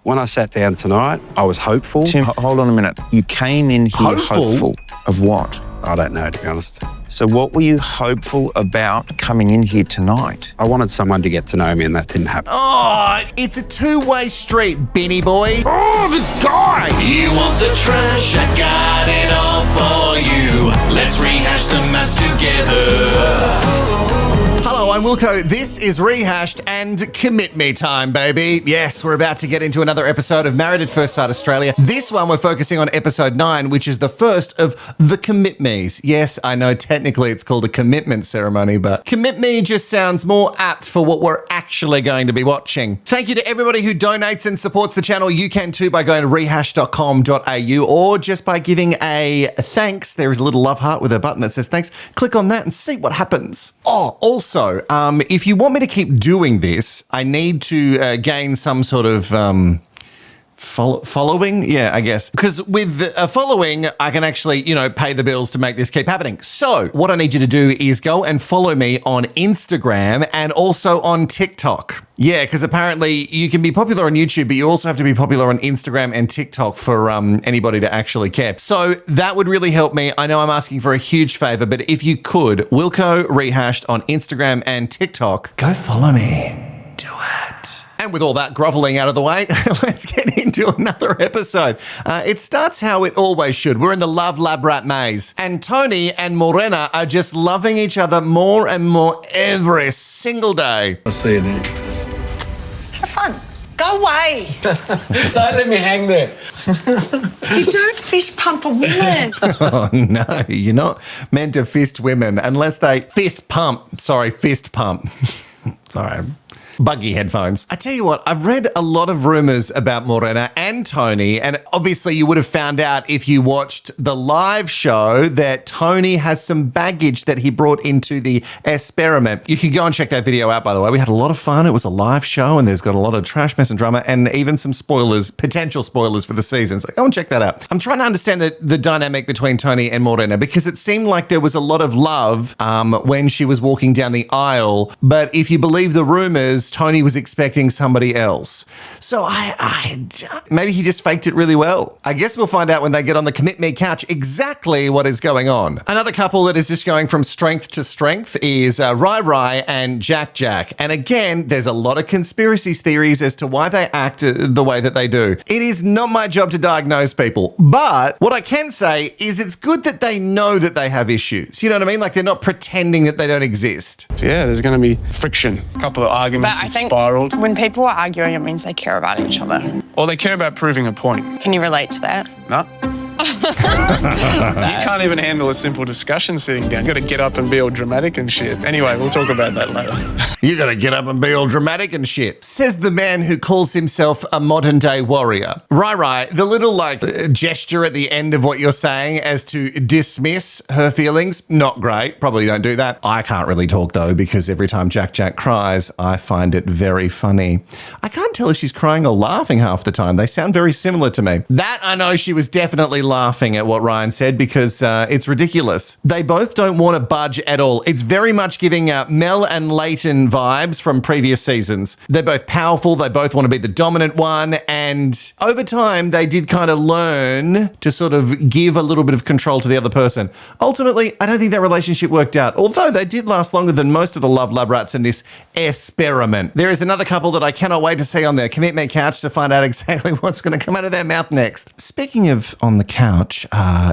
When I sat down tonight, I was hopeful. Tim, hold on a minute. You came in here hopeful of what? I don't know, to be honest. So what were you hopeful about coming in here tonight? I wanted someone to get to know me, and that didn't happen. Oh, it's a two-way street, Benny boy. Oh, this guy! You want the trash? I got it all for you. Let's rehash the mess together. Hello, I'm Wilko. This is Rehashed and Commit Me time, baby. Yes, we're about to get into another episode of Married at First Sight Australia. This one, we're focusing on episode 9, which is the first of the Commit Me's. Yes, I know technically it's called a commitment ceremony, but Commit Me just sounds more apt for what we're actually going to be watching. Thank you to everybody who donates and supports the channel. You can too by going to rehashed.com.au or just by giving a thanks. There is a little love heart with a button that says thanks. Click on that and see what happens. Oh, also, if you want me to keep doing this, I need to gain some sort of following? Yeah, I guess. Because with a following, I can actually, pay the bills to make this keep happening. So what I need you to do is go and follow me on Instagram and also on TikTok. Yeah, because apparently you can be popular on YouTube, but you also have to be popular on Instagram and TikTok for anybody to actually care. So that would really help me. I know I'm asking for a huge favor, but if you could, Wilko Rehashed on Instagram and TikTok, go follow me. Do it. And with all that groveling out of the way, let's get into another episode. It starts how it always should. We're in the love lab rat maze. And Tony and Morena are just loving each other more and more every single day. I'll see you then. Have fun. Go away. Don't let me hang there. You don't fist pump a woman. Oh, no, you're not meant to fist women unless they fist pump. Sorry. Buggy headphones. I tell you what, I've read a lot of rumors about Morena and Tony, and obviously you would have found out if you watched the live show that Tony has some baggage that he brought into the experiment. You can go and check that video out, by the way. We had a lot of fun. It was a live show, and there's got a lot of trash, mess, and drama, and even some spoilers, potential spoilers for the season. So go and check that out. I'm trying to understand the dynamic between Tony and Morena, because it seemed like there was a lot of love when she was walking down the aisle, but if you believe the rumors, Tony was expecting somebody else. So maybe he just faked it really well. I guess we'll find out when they get on the Commit Me couch exactly what is going on. Another couple that is just going from strength to strength is Rai and Jack. And again, there's a lot of conspiracy theories as to why they act the way that they do. It is not my job to diagnose people, but what I can say is it's good that they know that they have issues. You know what I mean? Like they're not pretending that they don't exist. Yeah, there's going to be friction, a couple of arguments that spiraled. When people are arguing, it means they care about each other. Or they care about proving a point. Can you relate to that? No. You can't even handle a simple discussion sitting down. You got to get up and be all dramatic and shit. Anyway, we'll talk about that later. You got to get up and be all dramatic and shit. Says the man who calls himself a modern day warrior. Rai, the little gesture at the end of what you're saying as to dismiss her feelings, not great. Probably don't do that. I can't really talk though, because every time Jack cries, I find it very funny. I can't tell if she's crying or laughing half the time. They sound very similar to me. That I know she was definitely laughing at what Ryan said, because it's ridiculous. They both don't want to budge at all. It's very much giving Mel and Leighton vibes from previous seasons. They're both powerful. They both want to be the dominant one. And over time, they did kind of learn to sort of give a little bit of control to the other person. Ultimately, I don't think that relationship worked out, although they did last longer than most of the love lab rats in this experiment. There is another couple that I cannot wait to see on their Commit Me couch to find out exactly what's going to come out of their mouth next. Speaking of on the couch,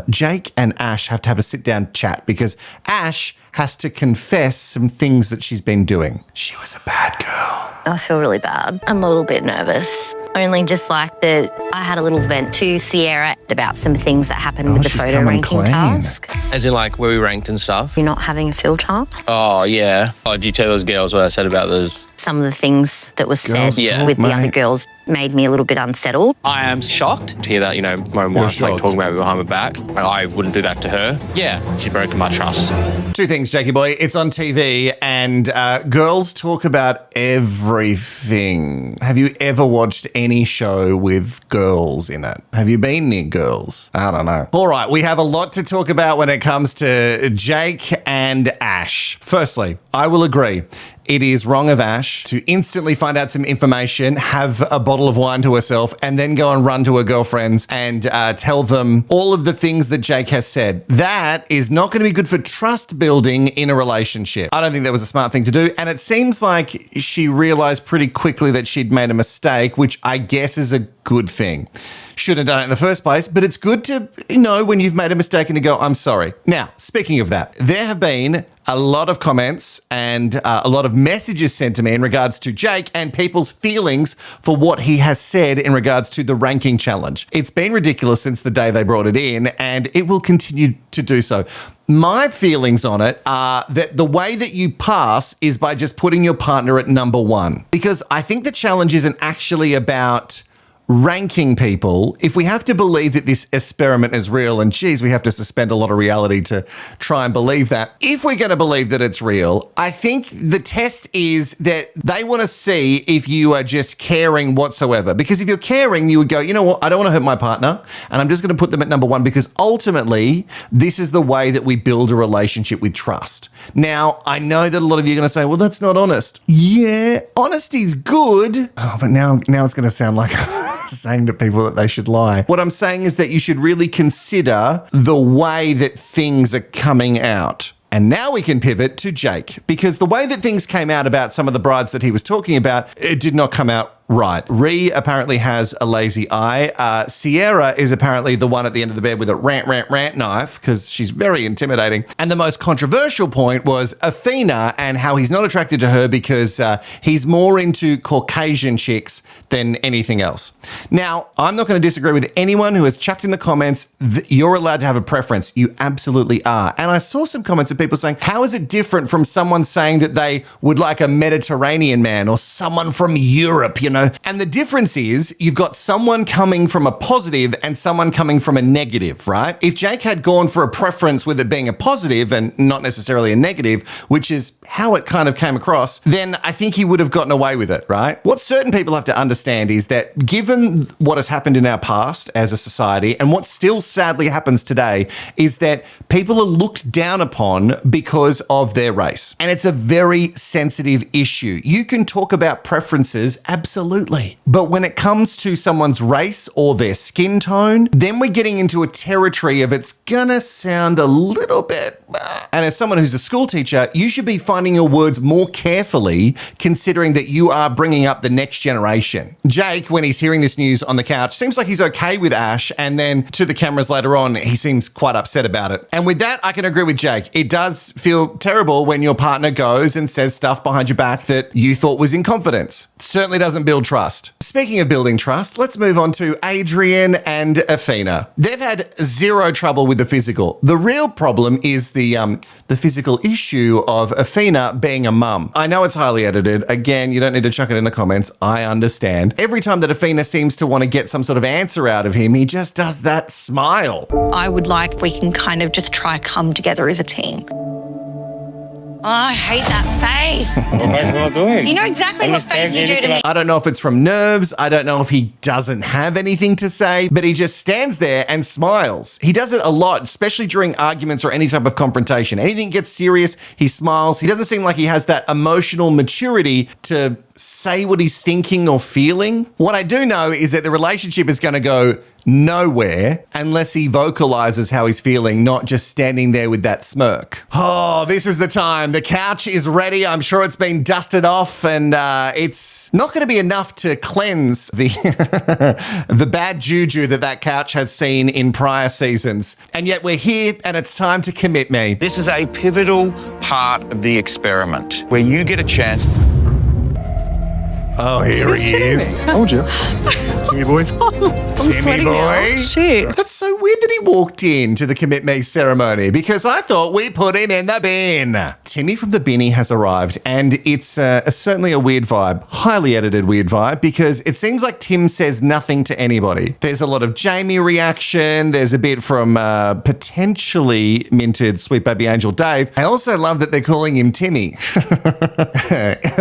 Jake and Ash have to have a sit-down chat because Ash has to confess some things that she's been doing. She was a bad girl. I feel really bad. I'm a little bit nervous. Only just like that I had a little vent to Sierra about some things that happened with the photo ranking task. As in like where we ranked and stuff? You're not having a filter? Oh, yeah. Oh, did you tell those girls what I said about those? Some of the things that was said with mate. the other girls made me a little bit unsettled. I am shocked to hear that, my wife's like talking about me behind my back. I wouldn't do that to her. Yeah, she's broken my trust. Two things, Jacqui boy. It's on TV and girls talk about everything. Have you ever watched any show with girls in it? Have you been near girls? I don't know. All right, we have a lot to talk about when it comes to Jake and Ash. Firstly, I will agree. it is wrong of Ash to instantly find out some information, have a bottle of wine to herself, and then go and run to her girlfriends and tell them all of the things that Jake has said. That is not going to be good for trust building in a relationship. I don't think that was a smart thing to do. And it seems like she realized pretty quickly that she'd made a mistake, which I guess is a good thing. Shouldn't have done it in the first place, but it's good to know when you've made a mistake and to go, I'm sorry. Now, speaking of that, there have been a lot of comments and a lot of messages sent to me in regards to Jake and people's feelings for what he has said in regards to the ranking challenge. It's been ridiculous since the day they brought it in, and it will continue to do so. My feelings on it are that the way that you pass is by just putting your partner at number one, because I think the challenge isn't actually about ranking people. If we have to believe that this experiment is real, and geez, we have to suspend a lot of reality to try and believe that. If we're going to believe that it's real, I think the test is that they want to see if you are just caring whatsoever. Because if you're caring, you would go, you know what, I don't want to hurt my partner, and I'm just going to put them at number one, because ultimately, this is the way that we build a relationship with trust. Now, I know that a lot of you are going to say, well, that's not honest. Yeah, honesty's good. Oh, but now it's going to sound like saying to people that they should lie. What I'm saying is that you should really consider the way that things are coming out. And now we can pivot to Jake, because the way that things came out about some of the brides that he was talking about, it did not come out right. Ree apparently has a lazy eye. Sierra is apparently the one at the end of the bed with a rant knife, because she's very intimidating. And the most controversial point was Awhina and how he's not attracted to her because he's more into Caucasian chicks than anything else. Now, I'm not going to disagree with anyone who has chucked in the comments that you're allowed to have a preference. You absolutely are. And I saw some comments of people saying, how is it different from someone saying that they would like a Mediterranean man or someone from Europe, you know? And the difference is you've got someone coming from a positive and someone coming from a negative, right? If Jake had gone for a preference with it being a positive and not necessarily a negative, which is how it kind of came across, then I think he would have gotten away with it, right? What certain people have to understand is that given what has happened in our past as a society and what still sadly happens today is that people are looked down upon because of their race. And it's a very sensitive issue. You can talk about preferences, absolutely. But when it comes to someone's race or their skin tone, then we're getting into a territory of it's gonna sound a little bit. And as someone who's a school teacher, you should be finding your words more carefully, considering that you are bringing up the next generation. Jake, when he's hearing this news on the couch, seems like he's okay with Ash, and then to the cameras later on, he seems quite upset about it. And with that, I can agree with Jake. It does feel terrible when your partner goes and says stuff behind your back that you thought was in confidence. It certainly doesn't build trust. Speaking of building trust, let's move on to Adrian and Awhina. They've had zero trouble with the physical. The real problem is the physical issue of Awhina being a mum. I know it's highly edited. Again, you don't need to chuck it in the comments. I understand. Every time that Awhina seems to want to get some sort of answer out of him, he just does that smile. I would like if we can kind of just try come together as a team. Oh, I hate that face. What face am I doing? You know exactly what face you do to me. I don't know if it's from nerves. I don't know if he doesn't have anything to say, but he just stands there and smiles. He does it a lot, especially during arguments or any type of confrontation. Anything gets serious, he smiles. He doesn't seem like he has that emotional maturity to say what he's thinking or feeling. What I do know is that the relationship is going to go nowhere unless he vocalizes how he's feeling, not just standing there with that smirk. Oh, this is the time. The couch is ready. I'm sure it's been dusted off, and it's not going to be enough to cleanse the the bad juju that couch has seen in prior seasons. And yet we're here, and it's time to commit me. This is a pivotal part of the experiment where you get a chance. Oh, here he is. Told you. Timmy boy. Timmy boy. Shit. That's so weird that he walked in to the commit me ceremony, because I thought we put him in the bin. Timmy from the binny has arrived, and it's certainly a weird vibe, highly edited weird vibe, because it seems like Tim says nothing to anybody. There's a lot of Jamie reaction. There's a bit from potentially minted Sweet Baby Angel Dave. I also love that they're calling him Timmy.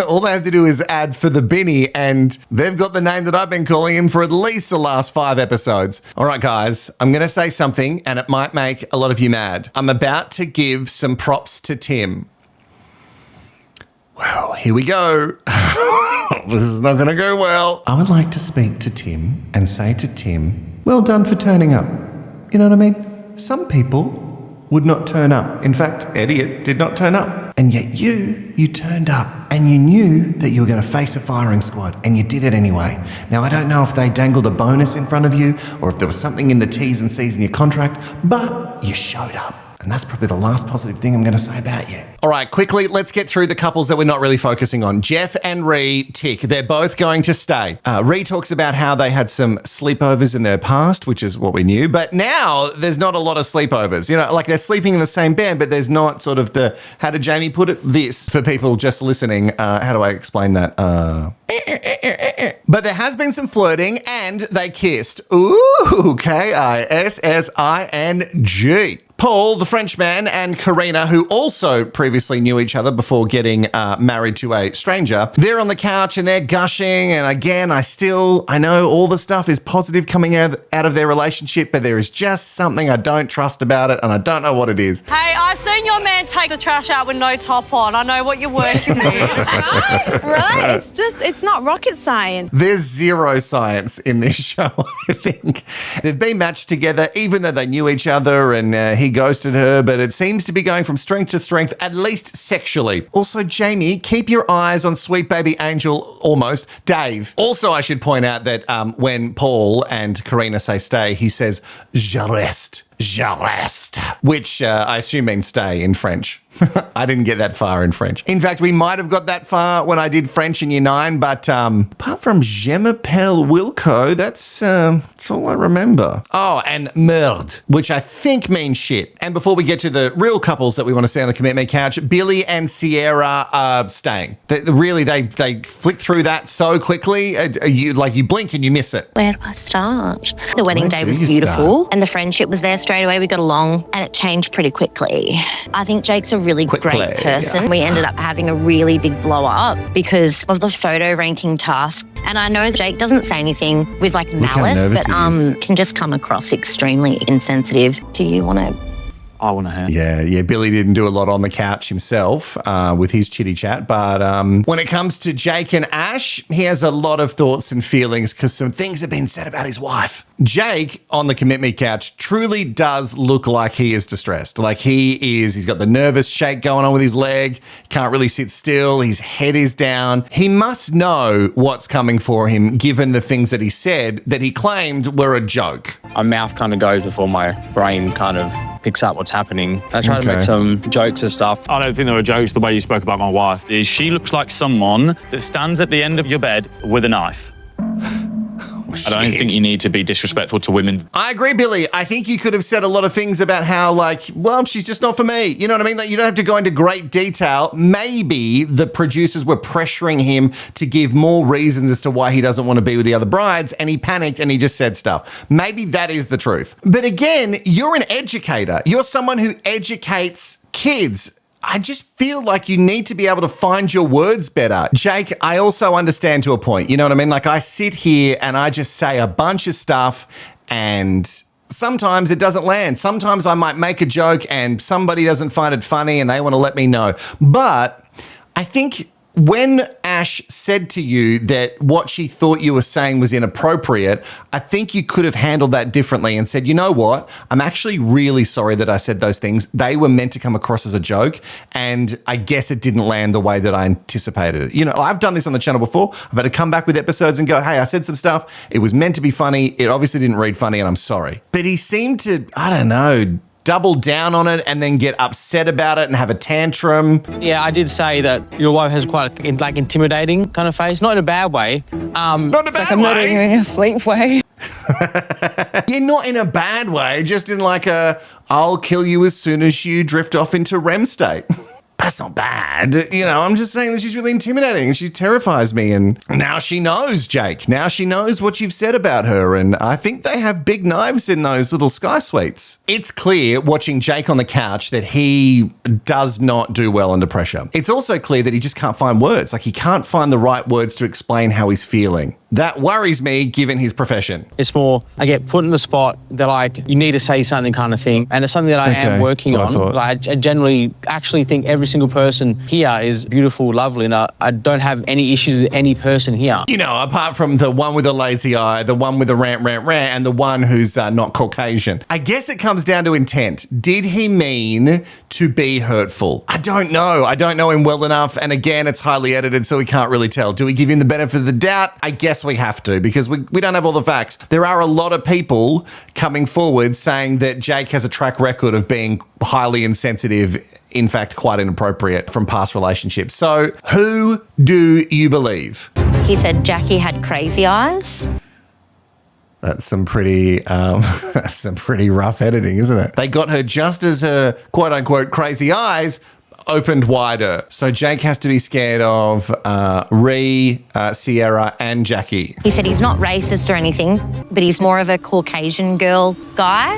All they have to do is add for the binny, and they've got the name that I've been calling him for at least the last 5 episodes. All right, guys, I'm going to say something, and it might make a lot of you mad. I'm about to give some props to Tim. Well, here we go. This is not going to go well. I would like to speak to Tim and say to Tim, well done for turning up. You know what I mean? Some people would not turn up. In fact, Elliot did not turn up. And yet you turned up and you knew that you were going to face a firing squad and you did it anyway. Now, I don't know if they dangled a bonus in front of you or if there was something in the T's and C's in your contract, but you showed up. And that's probably the last positive thing I'm going to say about you. All right, quickly, let's get through the couples that we're not really focusing on. Jeff and Ree, tick. They're both going to stay. Ree talks about how they had some sleepovers in their past, which is what we knew. But now there's not a lot of sleepovers. You know, like they're sleeping in the same bed, but there's not sort of the, how did Jamie put it? This, for people just listening. How do I explain that? But there has been some flirting and they kissed. Ooh, Kissing. Paul, the Frenchman, and Carina, who also previously knew each other before getting married to a stranger, they're on the couch and they're gushing. And again, I know all the stuff is positive coming out of their relationship, but there is just something I don't trust about it, and I don't know what it is. Hey, I've seen your man take the trash out with no top on. I know what you're working with. Right. It's not rocket science. There's zero science in this show, I think. They've been matched together, even though they knew each other, and he ghosted her, but it seems to be going from strength to strength, at least sexually. Also, Jamie, keep your eyes on sweet baby angel, almost, Dave. Also, I should point out that when Paul and Carina say stay, he says, je reste, which I assume means stay in French. I didn't get that far in French. In fact, we might have got that far when I did French in Year 9, but apart from Je m'appelle Wilko, that's all I remember. Oh, and merde, which I think means shit. And before we get to the real couples that we want to see on the commitment couch, Billy and Sierra are staying. They flick through that so quickly. You blink and you miss it. Where do I start? The wedding day was beautiful and the friendship was there straight away. We got along and it changed pretty quickly. I think Jake's a really great person. Yeah. We ended up having a really big blow up because of the photo ranking task. And I know Jake doesn't say anything with malice, but can just come across extremely insensitive. Do you want to? I want to hear. Yeah. Billy didn't do a lot on the couch himself with his chitty chat. But when it comes to Jake and Ash, he has a lot of thoughts and feelings because some things have been said about his wife. Jake on the commit me couch truly does look like he is distressed. Like he's got the nervous shake going on with his leg. Can't really sit still. His head is down. He must know what's coming for him given the things that he said that he claimed were a joke. My mouth kind of goes before my brain kind of picks up what's happening. I try to make some jokes and stuff. I don't think there were jokes the way you spoke about my wife. She looks like someone that stands at the end of your bed with a knife. I don't think you need to be disrespectful to women. I agree, Billy. I think you could have said a lot of things about how, she's just not for me. You know what I mean? You don't have to go into great detail. Maybe the producers were pressuring him to give more reasons as to why he doesn't want to be with the other brides, and he panicked and he just said stuff. Maybe that is the truth. But again, you're an educator. You're someone who educates kids. I just feel like you need to be able to find your words better. Jake, I also understand to a point. You know what I mean? I sit here and I just say a bunch of stuff and sometimes it doesn't land. Sometimes I might make a joke and somebody doesn't find it funny and they want to let me know. But I think when Ash said to you that what she thought you were saying was inappropriate, I think you could have handled that differently and said, you know what? I'm actually really sorry that I said those things. They were meant to come across as a joke, and I guess it didn't land the way that I anticipated it. You know, I've done this on the channel before. I've had to come back with episodes and go, hey, I said some stuff. It was meant to be funny. It obviously didn't read funny, and I'm sorry. But he seemed to, I don't know, double down on it and then get upset about it and have a tantrum. Yeah, I did say that your wife has quite a intimidating kind of face, not in a bad way. Not in a bad way. I'm not in a sleep way. Yeah, not in a bad way, just in I'll kill you as soon as you drift off into REM state. That's not bad. You know, I'm just saying that she's really intimidating and she terrifies me. And now she knows, Jake. Now she knows what you've said about her. And I think they have big knives in those little sky suites. It's clear watching Jake on the couch that he does not do well under pressure. It's also clear that he just can't find words. He can't find the right words to explain how he's feeling. That worries me given his profession. It's more, I get put in the spot, they're like, you need to say something kind of thing. And it's something that I am working on. Like, I generally actually think every single person here is beautiful, lovely, and I don't have any issues with any person here. You know, apart from the one with a lazy eye, the one with a rant, and the one who's not Caucasian. I guess it comes down to intent. Did he mean to be hurtful? I don't know. I don't know him well enough. And again, it's highly edited, so we can't really tell. Do we give him the benefit of the doubt? I guess we have to, because we don't have all the facts. There are a lot of people coming forward saying that Jake has a track record of being highly insensitive, in fact, quite inappropriate from past relationships. So who do you believe? He said Jacqui had crazy eyes. That's some pretty rough editing, isn't it? They got her just as her quote unquote crazy eyes opened wider. So Jake has to be scared of Sierra and Jacqui. He said he's not racist or anything, but he's more of a Caucasian girl guy.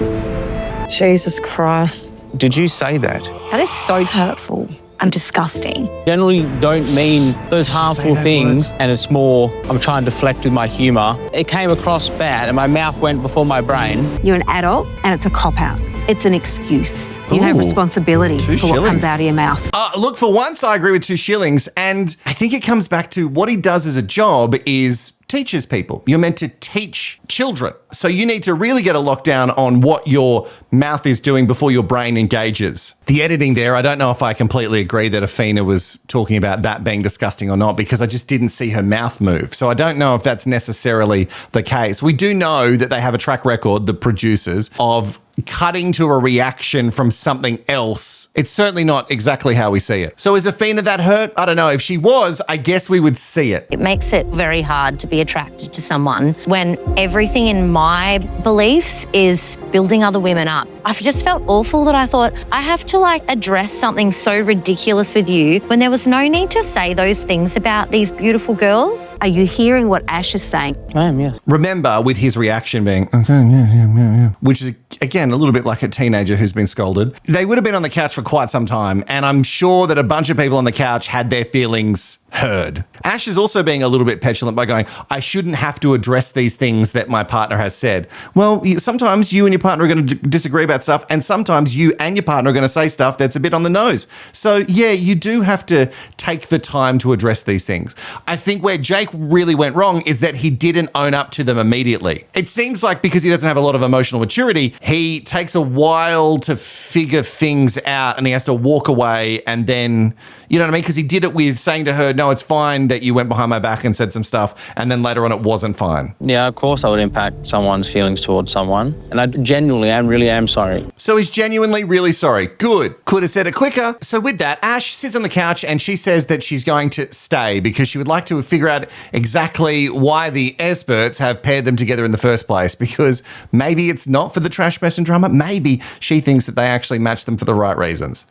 Jesus Christ. Did you say that? That is so hurtful and disgusting. Generally don't mean those harmful things, and it's more, I'm trying to deflect with my humour. It came across bad and my mouth went before my brain. You're an adult and it's a cop-out. It's an excuse. You have responsibility for what comes out of your mouth. Look, for once, I agree with 2 shillings. And I think it comes back to what he does as a job is teaches people. You're meant to teach children. So you need to really get a lockdown on what your mouth is doing before your brain engages. The editing there, I don't know if I completely agree that Awhina was talking about that being disgusting or not, because I just didn't see her mouth move. So I don't know if that's necessarily the case. We do know that they have a track record, the producers, of cutting to a reaction from something else. It's certainly not exactly how we see it. So is Awhina that hurt? I don't know. If she was, I guess we would see it. It makes it very hard to be attracted to someone when everything in my beliefs is building other women up. I've just felt awful that I thought I have to address something so ridiculous with you when there was no need to say those things about these beautiful girls. Are you hearing what Ash is saying? I am, yeah. Remember, with his reaction being, yeah, which is, again, a little bit like a teenager who's been scolded. They would have been on the couch for quite some time, and I'm sure that a bunch of people on the couch had their feelings heard. Ash is also being a little bit petulant by going, I shouldn't have to address these things that my partner has said. Well, sometimes you and your partner are going to disagree about stuff, and sometimes you and your partner are going to say stuff that's a bit on the nose. So yeah, you do have to take the time to address these things. I think where Jake really went wrong is that he didn't own up to them immediately. It seems like because he doesn't have a lot of emotional maturity, he takes a while to figure things out and he has to walk away, and then, you know what I mean? Because he did it with saying to her, no, it's fine that you went behind my back and said some stuff, and then later on it wasn't fine. Yeah, of course I would impact someone's feelings towards someone, and I genuinely really am sorry. So he's genuinely really sorry. Good. Could have said it quicker. So with that, Ash sits on the couch and she says that she's going to stay because she would like to figure out exactly why the experts have paired them together in the first place, because maybe it's not for the trash mess and drama. Maybe she thinks that they actually match them for the right reasons.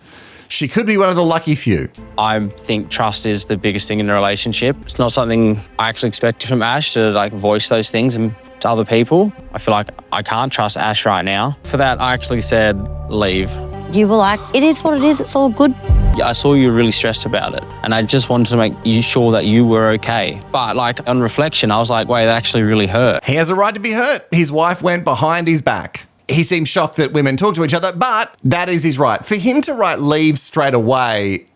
She could be one of the lucky few. I think trust is the biggest thing in a relationship. It's not something I actually expected from Ash to voice those things and to other people. I feel like I can't trust Ash right now. For that, I actually said leave. You were like, it is what it is, it's all good. I saw you were really stressed about it, and I just wanted to make you sure that you were okay. But on reflection, I was like, wait, that actually really hurt. He has a right to be hurt. His wife went behind his back. He seems shocked that women talk to each other, but that is his right. For him to write leave straight away,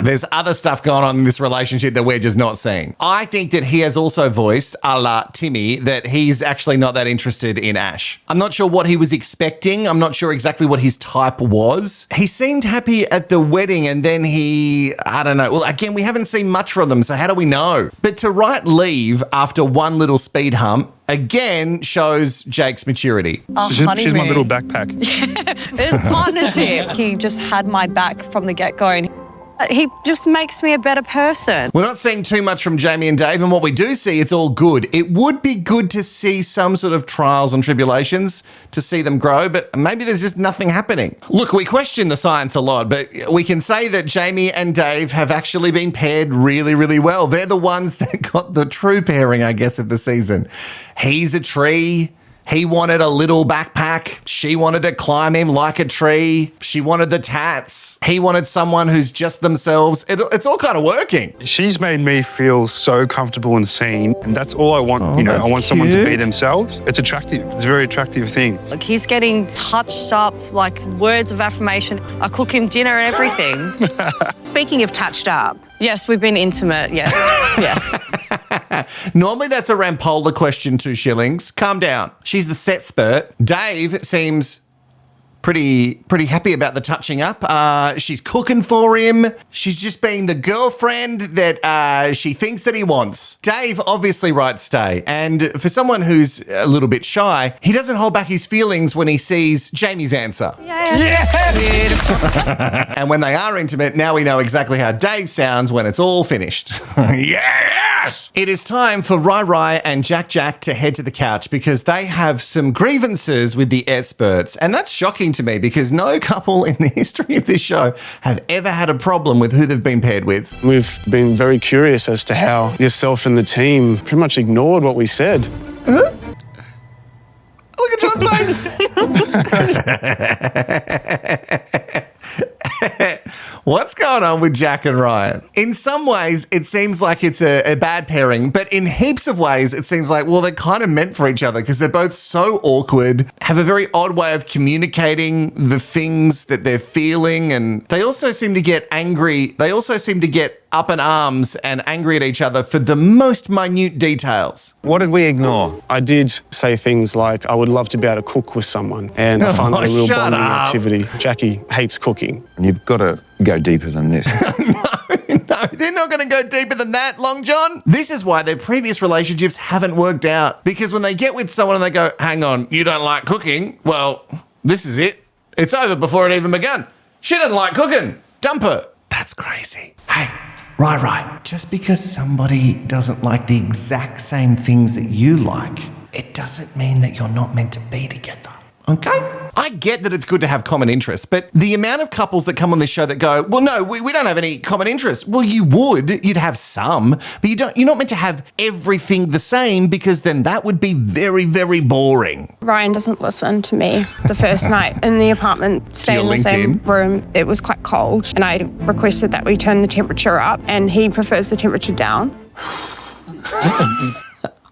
there's other stuff going on in this relationship that we're just not seeing. I think that he has also voiced, a la Timmy, that he's actually not that interested in Ash. I'm not sure what he was expecting. I'm not sure exactly what his type was. He seemed happy at the wedding, and then I don't know. Well, again, we haven't seen much from them, so how do we know? But to write leave after one little speed hump, again, shows Jake's maturity. She's my little backpack. It's partnership. He just had my back from the get-go. He just makes me a better person. We're not seeing too much from Jamie and Dave, and what we do see, it's all good. It would be good to see some sort of trials and tribulations to see them grow, but maybe there's just nothing happening. Look, we question the science a lot, but we can say that Jamie and Dave have actually been paired really, really well. They're the ones that got the true pairing, I guess, of the season. He's a tree. He wanted a little backpack. back. She wanted to climb him like a tree. She wanted the tats. He wanted someone who's just themselves. It's all kind of working. She's made me feel so comfortable and seen, and that's all I want. I want someone to be themselves. It's attractive. It's a very attractive thing. Like, he's getting touched up, like words of affirmation. I cook him dinner and everything. Speaking of touched up. Yes, we've been intimate, yes, yes. Normally that's a Rampola question, 2 shillings. Calm down. She's the expert. Dave seems pretty happy about the touching up. She's cooking for him. She's just being the girlfriend that she thinks that he wants. Dave obviously writes stay. And for someone who's a little bit shy, he doesn't hold back his feelings when he sees Jamie's answer. Yeah. And when they are intimate, now we know exactly how Dave sounds when it's all finished. Yes! It is time for Rai and Jack to head to the couch because they have some grievances with the experts. And that's shocking to me because no couple in the history of this show have ever had a problem with who they've been paired with. We've been very curious as to how yourself and the team pretty much ignored what we said. Huh? Look at John's face. What's going on with Jack and Ryan? In some ways, it seems like it's a bad pairing, but in heaps of ways, it seems like, well, they're kind of meant for each other because they're both so awkward, have a very odd way of communicating the things that they're feeling, and they also seem to get angry. They also seem to get up in arms and angry at each other for the most minute details. What did we ignore? I did say things like, I would love to be able to cook with someone, and I find that a real bonding activity. Jacqui hates cooking. And you've got to go deeper than this. No, they're not going to go deeper than that, Long John. This is why their previous relationships haven't worked out. Because when they get with someone and they go, hang on, you don't like cooking? Well, this is it. It's over before it even begun. She doesn't like cooking. Dump her. That's crazy. Hey, right. Just because somebody doesn't like the exact same things that you like, it doesn't mean that you're not meant to be together. Okay? I get that it's good to have common interests, but the amount of couples that come on this show that go, well, no, we don't have any common interests. Well, you would. You'd have some, but you're not meant to have everything the same because then that would be very, very boring. Ryan doesn't listen to me. The first night in the apartment, staying in the same room, it was quite cold, and I requested that we turn the temperature up, and he prefers the temperature down.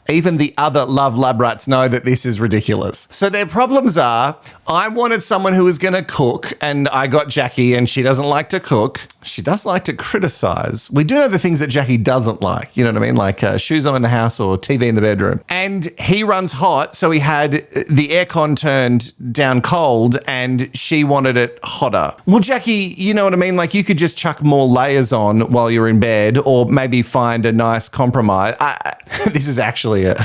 Even the other love lab rats know that this is ridiculous. So their problems are, I wanted someone who was going to cook, and I got Jacqui, and she doesn't like to cook. She does like to criticize. We do know the things that Jacqui doesn't like, you know what I mean? Like shoes on in the house or TV in the bedroom. And he runs hot, so he had the aircon turned down cold, and she wanted it hotter. Well, Jacqui, you know what I mean? Like you could just chuck more layers on while you're in bed, or maybe find a nice compromise. This is actually a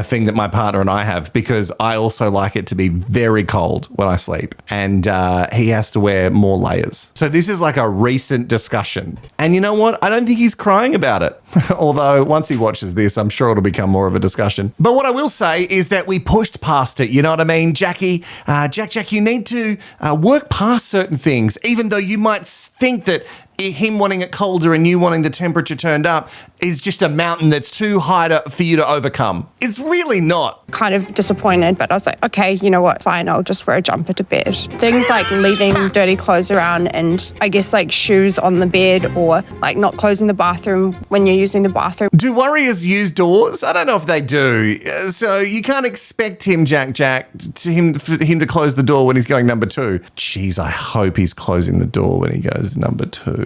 thing that my partner and I have because I also like it to be very cold when I sleep, and he has to wear more layers. So this is like a recent discussion, and you know what? I don't think he's crying about it. Although once he watches this, I'm sure it'll become more of a discussion. But what I will say is that we pushed past it. You know what I mean, Jacqui? Jack, you need to work past certain things, even though you might think that him wanting it colder and you wanting the temperature turned up is just a mountain that's too high for you to overcome. It's really not. Kind of disappointed, but I was like, okay, you know what, fine, I'll just wear a jumper to bed. Things like leaving dirty clothes around, and I guess like shoes on the bed, or like not closing the bathroom when you're using the bathroom. Do warriors use doors? I don't know if they do. So you can't expect him, for him to close the door when he's going number 2. Jeez, I hope he's closing the door when he goes number 2.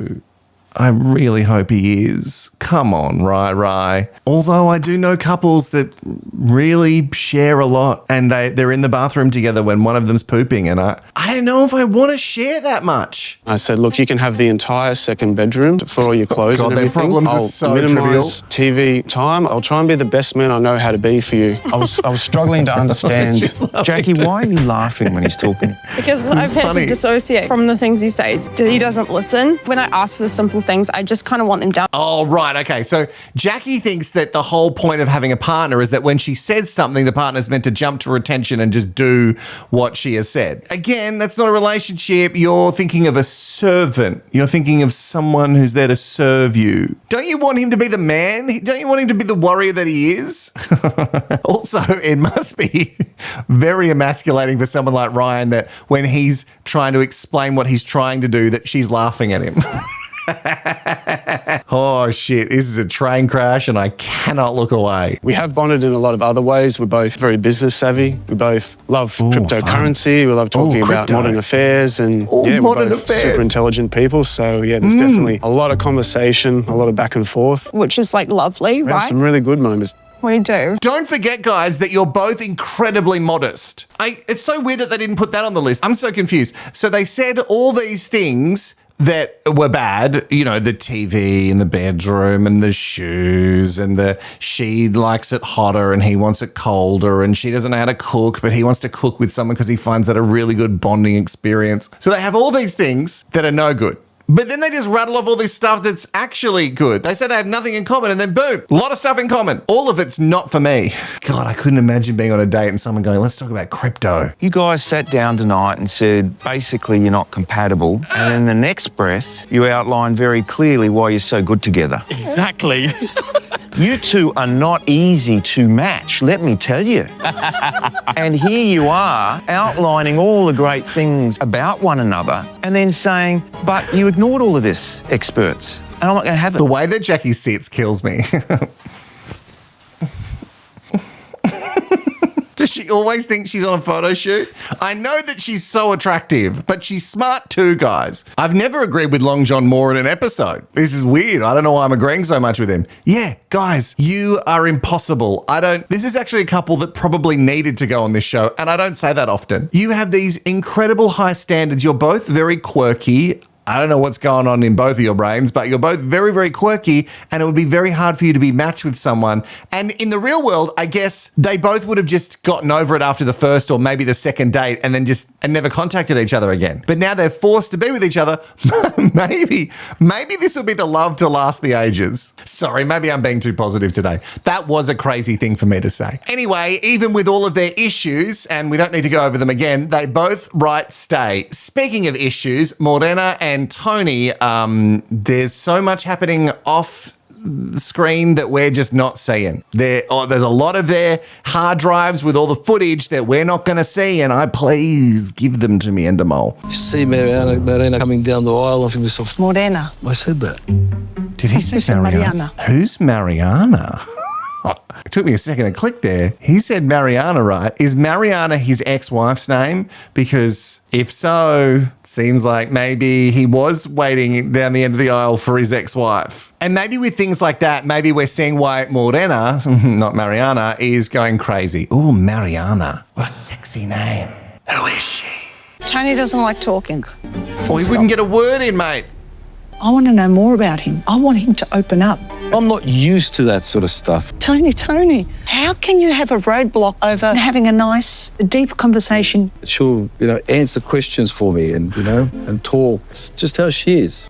I really hope he is. Come on, Rai. Although I do know couples that really share a lot, and they're in the bathroom together when one of them's pooping, and I don't know if I want to share that much. I said, look, you can have the entire second bedroom for all your clothes and everything. Their problems are so minimize trivial. TV time. I'll try and be the best man I know how to be for you. I was struggling to understand. Jacqui, why are you laughing when he's talking? Because I've had to dissociate from the things he says. He doesn't listen. When I ask for the simple things. I just kind of want them down. Oh, right. Okay. So Jacqui thinks that the whole point of having a partner is that when she says something, the partner's meant to jump to her attention and just do what she has said. Again, that's not a relationship. You're thinking of a servant. You're thinking of someone who's there to serve you. Don't you want him to be the man? Don't you want him to be the warrior that he is? Also, it must be very emasculating for someone like Ryan that when he's trying to explain what he's trying to do, that she's laughing at him. Oh, shit. This is a train crash and I cannot look away. We have bonded in a lot of other ways. We're both very business savvy. We both love cryptocurrency. We love talking about modern affairs and we're both super intelligent people. So yeah, there's definitely a lot of conversation, a lot of back and forth. Which is like lovely, We right? have some really good moments. We do. Don't forget, guys, that you're both incredibly modest. It's so weird that they didn't put that on the list. I'm so confused. So they said all these things that were bad, you know, the TV in the bedroom and the shoes and she likes it hotter and he wants it colder and she doesn't know how to cook, but he wants to cook with someone because he finds that a really good bonding experience. So they have all these things that are no good. But then they just rattle off all this stuff that's actually good. They say they have nothing in common and then boom, a lot of stuff in common. All of it's not for me. God, I couldn't imagine being on a date and someone going, let's talk about crypto. You guys sat down tonight and said, basically, you're not compatible. And in the next breath, you outlined very clearly why you're so good together. Exactly. You two are not easy to match, let me tell you. And here you are outlining all the great things about one another and then saying, but you ignored all of this, experts, and I'm not going to have it. The way that Jacqui sits kills me. Does she always think she's on a photo shoot? I know that she's so attractive, but she's smart too, guys. I've never agreed with Long John Moore in an episode. This is weird. I don't know why I'm agreeing so much with him. Yeah, guys, you are impossible. This is actually a couple that probably needed to go on this show, and I don't say that often. You have these incredible high standards. You're both very quirky. I don't know what's going on in both of your brains, but you're both very, very quirky and it would be very hard for you to be matched with someone. And in the real world, I guess they both would have just gotten over it after the first or maybe the second date and then and never contacted each other again. But now they're forced to be with each other. maybe this will be the love to last the ages. Sorry, maybe I'm being too positive today. That was a crazy thing for me to say. Anyway, even with all of their issues, and we don't need to go over them again, they both write stay. Speaking of issues, Morena and Tony, there's so much happening off the screen that we're just not seeing. There's a lot of their hard drives with all the footage that we're not going to see, and please give them to me, Endemol. You see Morena coming down the aisle of himself. Morena. I said that. Did he say Mariana? Who's Mariana? It took me a second to click there. He said Mariana, right? Is Mariana his ex-wife's name? Because if so, it seems like maybe he was waiting down the end of the aisle for his ex-wife. And maybe with things like that, maybe we're seeing why Morena, not Mariana, is going crazy. Oh, Mariana. What a sexy name. Who is she? Tony doesn't like talking. Well, he wouldn't get a word in, mate. I want to know more about him. I want him to open up. I'm not used to that sort of stuff. Tony, how can you have a roadblock over having a nice, deep conversation? She'll, answer questions for me and talk. It's just how she is.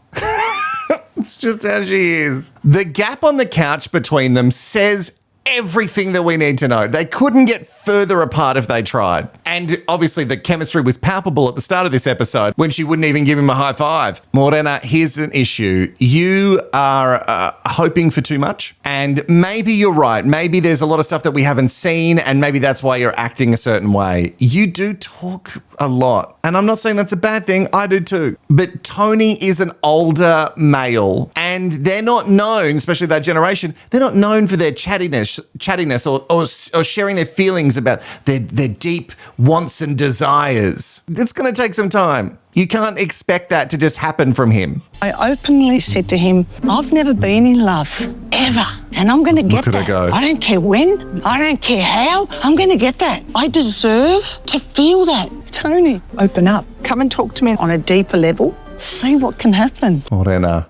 It's just how she is. The gap on the couch between them says everything that we need to know. They couldn't get further apart if they tried. And obviously the chemistry was palpable at the start of this episode when she wouldn't even give him a high five. Morena, here's an issue. You are hoping for too much, and maybe you're right. Maybe there's a lot of stuff that we haven't seen, and maybe that's why you're acting a certain way. You do talk a lot, and I'm not saying that's a bad thing. I do too. But Tony is an older male, and they're not known, especially that generation, they're not known for their chattiness or sharing their feelings about their deep wants and desires. It's going to take some time. You can't expect that to just happen from him. I openly said to him, I've never been in love, ever. And I'm going to get that. Look at her go. I don't care when, I don't care how, I'm going to get that. I deserve to feel that. Tony, open up. Come and talk to me on a deeper level. See what can happen. Morena,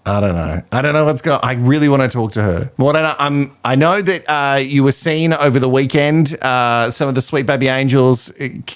I don't know. I don't know what's going on. I really want to talk to her. Morena, I know that you were seen over the weekend. Some of the sweet baby angels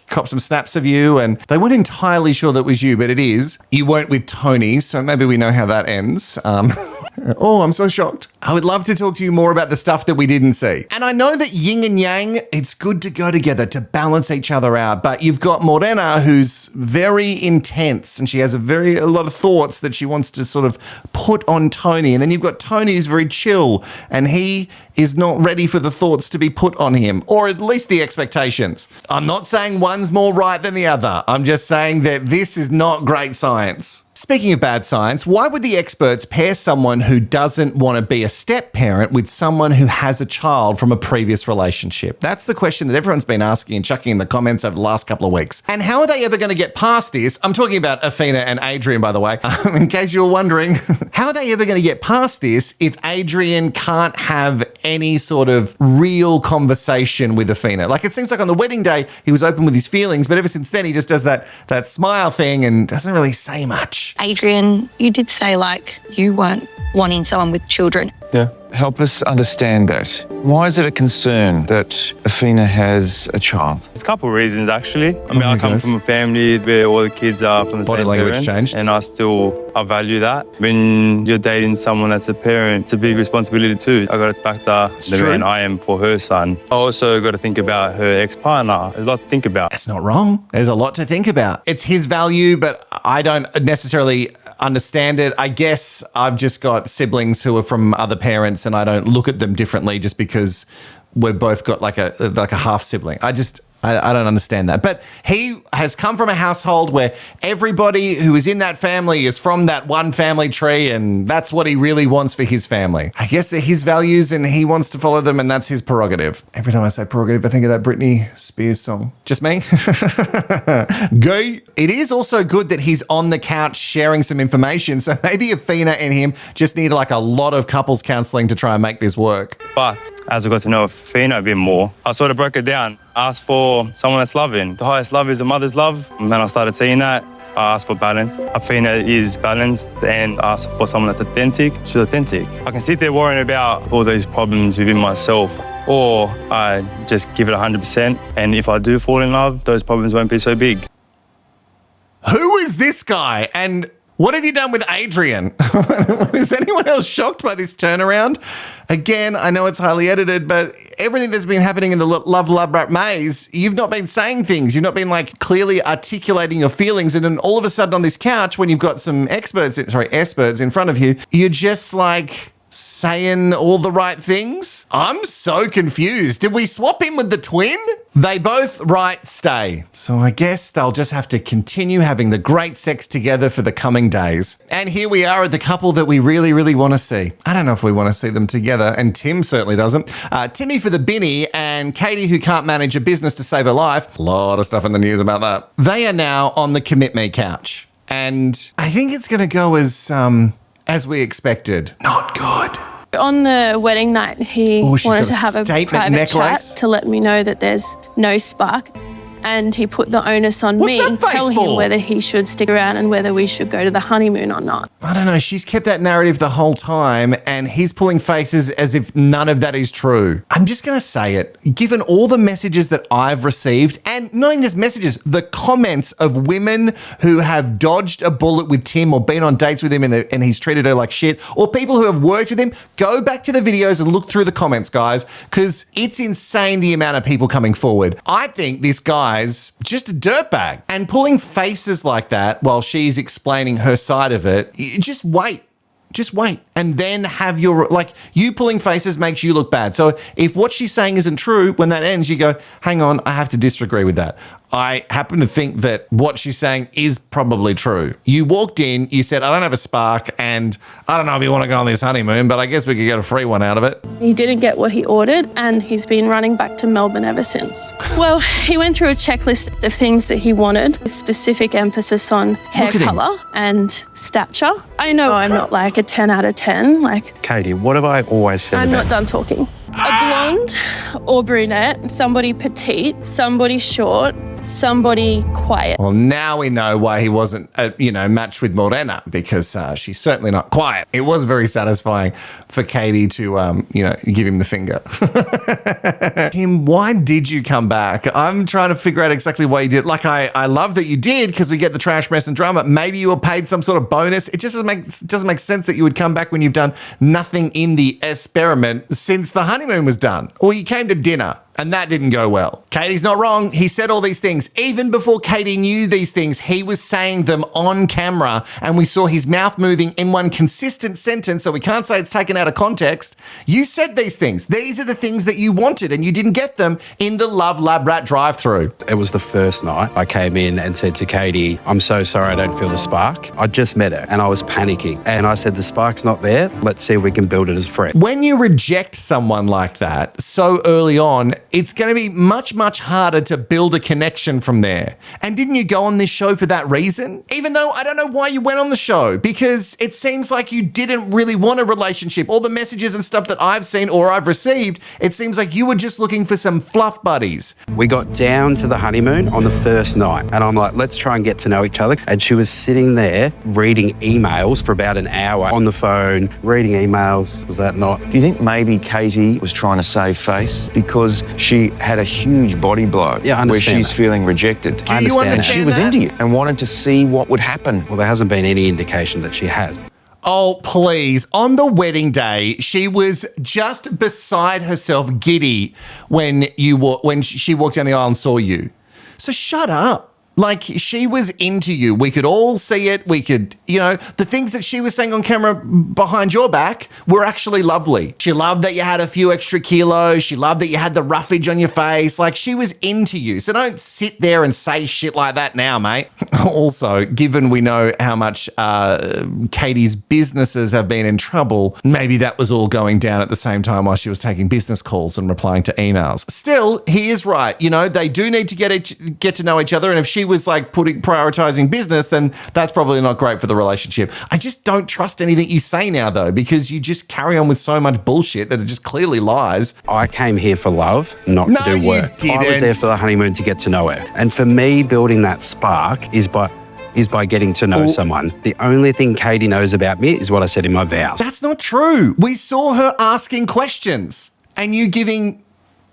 copped some snaps of you, and they weren't entirely sure that was you, but it is. You weren't with Tony, so maybe we know how that ends. Oh, I'm so shocked. I would love to talk to you more about the stuff that we didn't see. And I know that yin and yang, it's good to go together to balance each other out. But you've got Morena, who's very intense, and she has a lot of thoughts that she wants to sort of put on Tony. And then you've got Tony, who's very chill, and he is not ready for the thoughts to be put on him, or at least the expectations. I'm not saying one's more right than the other. I'm just saying that this is not great science. Speaking of bad science, why would the experts pair someone who doesn't want to be a step-parent with someone who has a child from a previous relationship? That's the question that everyone's been asking and chucking in the comments over the last couple of weeks. And how are they ever going to get past this? I'm talking about Awhina and Adrian, by the way, in case you were wondering. How are they ever going to get past this if Adrian can't have any sort of real conversation with Awhina? Like, it seems like on the wedding day, he was open with his feelings, but ever since then, he just does that smile thing and doesn't really say much. Adrian, you did say, like, you weren't wanting someone with children. Yeah. Help us understand that. Why is it a concern that Awhina has a child? There's a couple of reasons, actually. I mean, I come from a family where all the kids are from the same parents. Changed. And I value that. When you're dating someone that's a parent, it's a big responsibility too. I got to factor the man I am for her son. I also got to think about her ex-partner. There's a lot to think about. That's not wrong. There's a lot to think about. It's his value, but I don't necessarily understand it. I guess I've just got siblings who are from other parents, and I don't look at them differently just because we've both got like a half sibling. I don't understand that. But he has come from a household where everybody who is in that family is from that one family tree, and that's what he really wants for his family. I guess they're his values and he wants to follow them, and that's his prerogative. Every time I say prerogative, I think of that Britney Spears song. Just me? Gay. It is also good that he's on the couch sharing some information, so maybe Awhina and him just need like a lot of couples counselling to try and make this work. But as I got to know Awhina a bit more, I sort of broke it down. Asked for someone that's loving. The highest love is a mother's love. And then I started seeing that. I asked for balance. Awhina is balanced, and I asked for someone that's authentic. She's authentic. I can sit there worrying about all those problems within myself, or I just give it 100%. And if I do fall in love, those problems won't be so big. Who is this guy? And what have you done with Adrian? Is anyone else shocked by this turnaround? Again, I know it's highly edited, but everything that's been happening in the Love Rap maze, you've not been saying things. You've not been like clearly articulating your feelings. And then all of a sudden on this couch, when you've got some experts in front of you, you're just like saying all the right things. I'm so confused. Did we swap him with the twin? They both write stay. So I guess they'll just have to continue having the great sex together for the coming days. And here we are at the couple that we really, really want to see. I don't know if we want to see them together, and Tim certainly doesn't. Timmy for the binny and Katie, who can't manage a business to save her life. A lot of stuff in the news about that. They are now on the commit me couch. And I think it's going to go as we expected. Not good. On the wedding night, he wanted to have a private necklace chat to let me know that there's no spark. And he put the onus on me to tell him whether he should stick around and whether we should go to the honeymoon or not. I don't know. She's kept that narrative the whole time, and he's pulling faces as if none of that is true. I'm just going to say it. Given all the messages that I've received, and not even just messages, the comments of women who have dodged a bullet with Tim or been on dates with him and he's treated her like shit, or people who have worked with him, go back to the videos and look through the comments, guys, because it's insane the amount of people coming forward. I think this guy's just a dirtbag, and pulling faces like that while she's explaining her side of it, just wait. Just wait, and then have you pulling faces makes you look bad. So if what she's saying isn't true, when that ends, you go, hang on, I have to disagree with that. I happen to think that what she's saying is probably true. You walked in, you said, I don't have a spark, and I don't know if you want to go on this honeymoon, but I guess we could get a free one out of it. He didn't get what he ordered, and he's been running back to Melbourne ever since. Well, he went through a checklist of things that he wanted, with specific emphasis on hair colour and stature. I know I'm not like a 10 out of 10. Katie, what have I always said I'm not done talking. A blonde or brunette, somebody petite, somebody short, somebody quiet. Well, now we know why he wasn't, matched with Morena, because she's certainly not quiet. It was very satisfying for Katie to, give him the finger. Tim, why did you come back? I'm trying to figure out exactly why you did. Like, I love that you did, because we get the trash, mess, and drama. Maybe you were paid some sort of bonus. It just doesn't make sense that you would come back when you've done nothing in the experiment since the honeymoon was done. Or you came to dinner. And that didn't go well. Katie's not wrong. He said all these things. Even before Katie knew these things, he was saying them on camera, and we saw his mouth moving in one consistent sentence, so we can't say it's taken out of context. You said these things. These are the things that you wanted, and you didn't get them in the Love Lab Rat drive-thru. It was the first night I came in and said to Katie, I'm so sorry I don't feel the spark. I just met her and I was panicking. And I said, the spark's not there. Let's see if we can build it as friends. When you reject someone like that so early on, it's going to be much, much harder to build a connection from there. And didn't you go on this show for that reason? Even though I don't know why you went on the show, because it seems like you didn't really want a relationship. All the messages and stuff that I've seen or I've received, it seems like you were just looking for some fluff buddies. We got down to the honeymoon on the first night, and I'm like, let's try and get to know each other. And she was sitting there reading emails for about an hour on the phone, reading emails. Was that not? Do you think maybe Katie was trying to save face because she had a huge body blow where she's feeling rejected? Do you understand She was into you and wanted to see what would happen. Well, there hasn't been any indication that she has. Oh, please. On the wedding day, she was just beside herself giddy when she walked down the aisle and saw you. So shut up. Like, she was into you. We could all see it. We could, the things that she was saying on camera behind your back were actually lovely. She loved that you had a few extra kilos. She loved that you had the roughage on your face. Like, she was into you. So don't sit there and say shit like that now, mate. Also, given we know how much Katie's businesses have been in trouble, maybe that was all going down at the same time while she was taking business calls and replying to emails. Still, he is right. They do need to get to know each other. And if she was like prioritizing business, then that's probably not great for the relationship. I just don't trust anything you say now, though, because you just carry on with so much bullshit that it just clearly lies. I came here for love, not to do work. You didn't. I was there for the honeymoon to get to know her. And for me, building that spark is by getting to know someone. The only thing Katie knows about me is what I said in my vows. That's not true. We saw her asking questions and you giving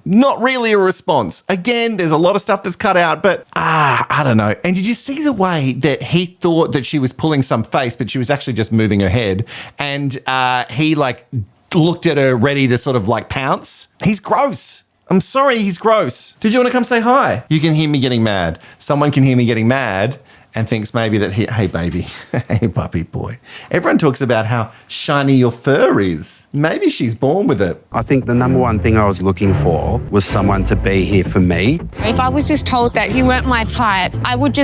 not really a response. Again, there's a lot of stuff that's cut out, but I don't know. And did you see the way that he thought that she was pulling some face, but she was actually just moving her head? And he looked at her ready to sort of pounce. He's gross. I'm sorry, he's gross. Did you want to come say hi? You can hear me getting mad. Someone can hear me getting mad and thinks maybe that, hey, baby, hey, puppy boy. Everyone talks about how shiny your fur is. Maybe she's born with it. I think the number one thing I was looking for was someone to be here for me. If I was just told that you weren't my type, I would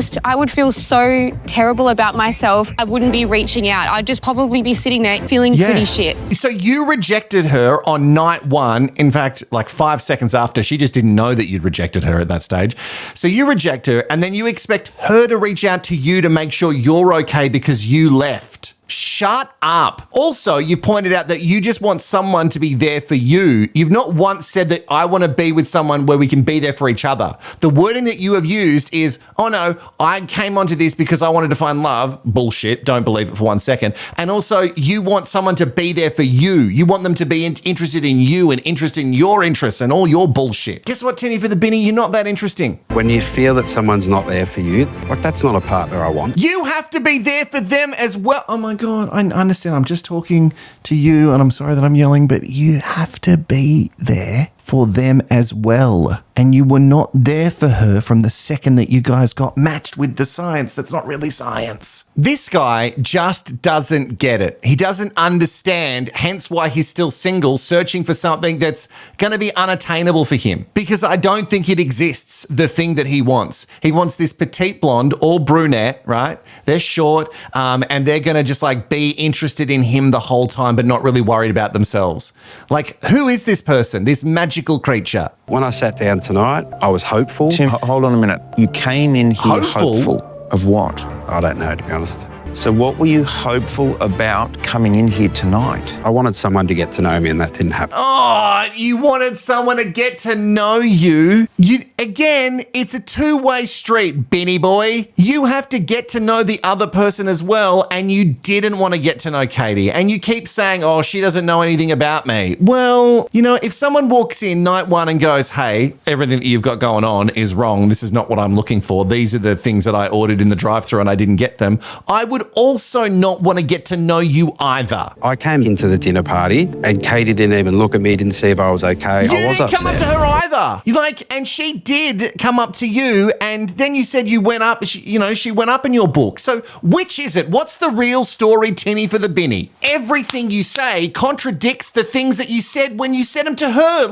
feel so terrible about myself. I wouldn't be reaching out. I'd just probably be sitting there feeling pretty shit. So you rejected her on night one. In fact, 5 seconds after, she just didn't know that you'd rejected her at that stage. So you reject her and then you expect her to reach out to you to make sure you're okay because you left. Shut up. Also, you've pointed out that you just want someone to be there for you. You've not once said that I want to be with someone where we can be there for each other. The wording that you have used is, oh no, I came onto this because I wanted to find love. Bullshit. Don't believe it for 1 second. And also, you want someone to be there for you. You want them to be interested in you and interested in your interests and all your bullshit. Guess what, Timmy, for the Binny, you're not that interesting. When you feel that someone's not there for you, that's not a partner I want. You have to be there for them as well. Oh my God, I understand. I'm just talking to you and I'm sorry that I'm yelling, but you have to be there for them as well. And you were not there for her from the second that you guys got matched with the science that's not really science. This guy just doesn't get it. He doesn't understand, hence why he's still single, searching for something that's going to be unattainable for him. Because I don't think it exists, the thing that he wants. He wants this petite blonde or brunette, right? They're short and they're going to just be interested in him the whole time but not really worried about themselves. Who is this person, this magical creature? When I sat down tonight, I was hopeful. Tim, hold on a minute. You came in here hopeful of what? I don't know, to be honest. So what were you hopeful about coming in here tonight? I wanted someone to get to know me and that didn't happen. Oh, you wanted someone to get to know you. Again, it's a two-way street, Benny boy. You have to get to know the other person as well, and you didn't want to get to know Katie. And you keep saying, oh, she doesn't know anything about me. Well, you know, if someone walks in night one and goes, hey, everything that you've got going on is wrong. This is not what I'm looking for. These are the things that I ordered in the drive-thru and I didn't get them. I would also not want to get to know you either. I came into the dinner party and Katie didn't even look at me, didn't see if I was okay. You I was didn't come up to upset. her either. And she did come up to you, and then you said you went up, she went up in your book. So which is it? What's the real story, Timmy, for the Binny? Everything you say contradicts the things that you said when you said them to her.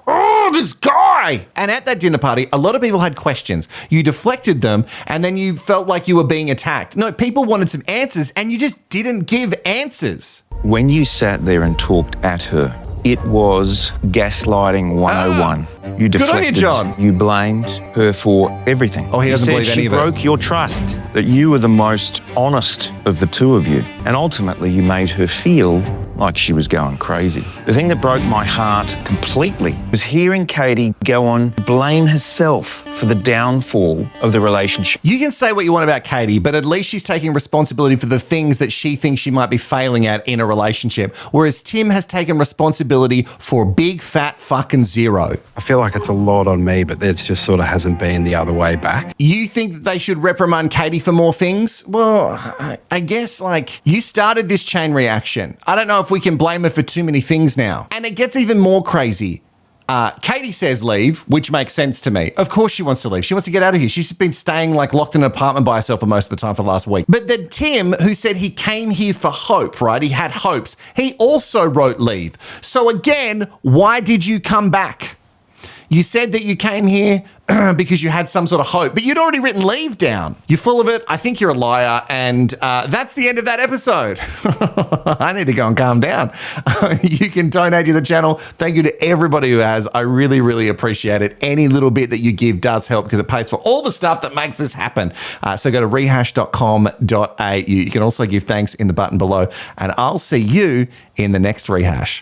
Oh, this guy. And at that dinner party, a lot of people had questions. You deflected them and then you felt like you were being attacked. No, people wanted some answers and you just didn't give answers. When you sat there and talked at her, it was gaslighting 101. You deflected. Good on you, John. You blamed her for everything. Oh, he doesn't believe any of it. She broke your trust, that you were the most honest of the two of you. And ultimately, you made her feel like she was going crazy. The thing that broke my heart completely was hearing Katie go on blame herself for the downfall of the relationship. You can say what you want about Katie, but at least she's taking responsibility for the things that she thinks she might be failing at in a relationship, whereas Tim has taken responsibility for big fat fucking zero. I feel like it's a lot on me, but it just sort of hasn't been the other way back. You think that they should reprimand Katie for more things? Well, I guess you started this chain reaction. I don't know if we can blame her for too many things now. And it gets even more crazy. Katie says leave, which makes sense to me. Of course she wants to leave. She wants to get out of here. She's been staying locked in an apartment by herself for most of the time for the last week. But then Tim, who said he came here for hope, right? He had hopes. He also wrote leave. So again, why did you come back? You said that you came here because you had some sort of hope, but you'd already written leave down. You're full of it. I think you're a liar. And that's the end of that episode. I need to go and calm down. You can donate to the channel. Thank you to everybody who has. I really, really appreciate it. Any little bit that you give does help because it pays for all the stuff that makes this happen. So go to rehashed.com.au. You can also give thanks in the button below. And I'll see you in the next Rehash.